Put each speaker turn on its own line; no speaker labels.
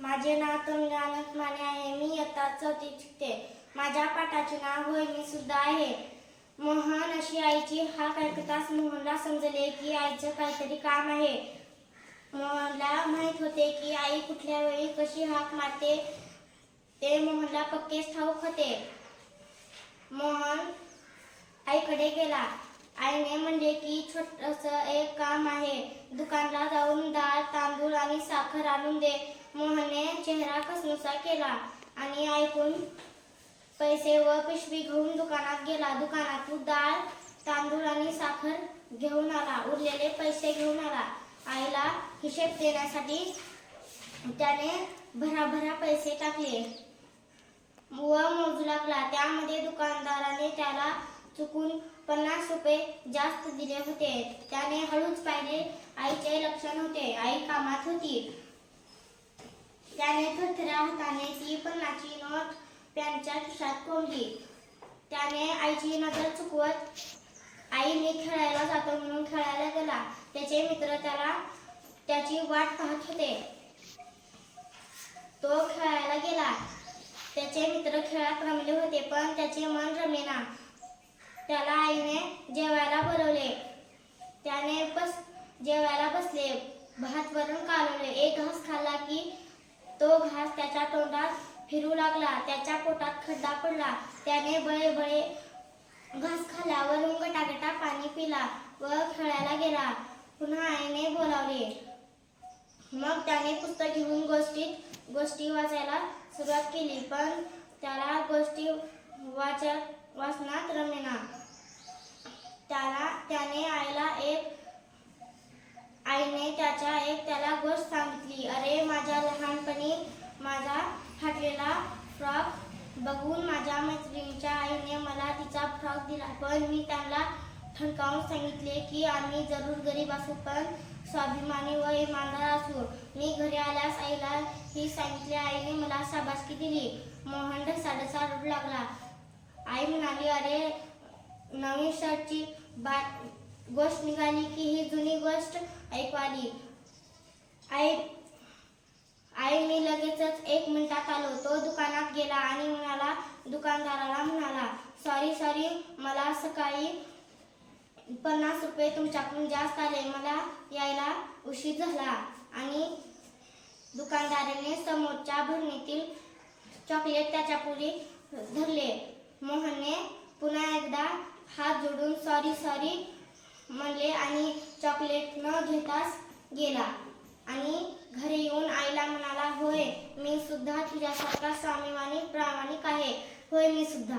माझे नाव तनुजा अनंत माने आहे. मी इयत्ता 4थी शिकते. माझ्या पाठाचे नाव होय मी सुद्धा आहे. मोहन अशी आईची हाक ऐकताच मोहनला समजले की आईचं काहीतरी काम आहे. मोहनला माहित होते की आई कुठल्या वेळी कशी हाक मारते ते मोहनला पक्केच ठाऊक होते. मोहन आईकडे गेला. आईने म्हणले की छोटंसं एक काम आहे. दुकानला जाऊन डाळ, तांदूळ आणि साखर आणून दे. मोहनने चेहरा कसनुसा केला आणि ऐकून पैसे व पिशवी घेऊन दुकानात गेला. दुकानातून डाळ, तांदूळ आणि साखर घेऊन आला. उरलेले पैसे घेऊन आला. आईला हिशेब देण्यासाठी त्याने भराभरा पैसे टाकले व मोजू लागला. त्यामध्ये दुकानदाराने त्याला चुकून 50 रुपये जास्त दिले होते. त्याने हळूच पाहिले. आईचे लक्ष नव्हते. आई कामात होती. त्याने थरथऱ्या हाताने ती 50ची नोट पॅन्टच्या खिशात कोंबली. त्याने आईची नजर चुकवत आई मी खेळायला जातो म्हणून खेळायला गेला. त्याचे मित्र त्याची वाट पाहत होते. तो खेळायला गेला. त्याचे मित्र खेळात रमले होते पण त्याचे मन रमेना. त्याला आईने जेवायला बोलवले. त्याने जेवायला बसले. भात वरण कालवले. एक घास खाल्ला की तो घास त्याच्या तोंडात फिरू लागला. त्याच्या पोटात खड्डा पडला. त्याने बळे घास खाल्ल्यावर गटागटा पाणी पिला व खेळायला गेला. पुन्हा आईने बोलावले. मग त्याने पुस्तक घेऊन गोष्टी वाचायला सुरुवात केली पण त्याला गोष्टी वाचनात रमेना. आईने त्याला गोष्ट सांगितली. अरे माझ्या लहानपणी माझा फाटलेला फ्रॉक बघून माझ्या मैत्रिणीच्या आईने मला तिचा फ्रॉक दिला पण मी त्यांना ठणकावून सांगितले की आम्ही जरूर गरीब असू पण स्वाभिमानी व इमानदार असू. मी घरी आल्यास आईला ही सांगितले. आईने मला शाबासकी दिली. मोहन ढसाढसा रडू लागला. आई म्हणाली अरे नवीन शर्टची गोष्ट निघाली की ही जुनी गोष्ट ऐकू आली. आई मी लगेचच 1 मिनिटात आलो. तो दुकानात गेला आणि दुकानदाराला म्हणाला सॉरी मला सकाळी 50 रुपये तुमच्याकडून जास्त आले. मला यायला उशीर झाला. आणि दुकानदाराने समोरच्या भरणीतील चॉकलेट त्याच्या पुढे धरले. मोहनने पुन्हा एकदा हात जोडून सॉरी म्हणले आणि चॉकलेट न घेताच गेला. आणि घरी येऊन आईला म्हणाला होय मी सुद्धा तुझ्यासारखा स्वाभिमानी प्रामाणिक आहे. होय मी सुद्धा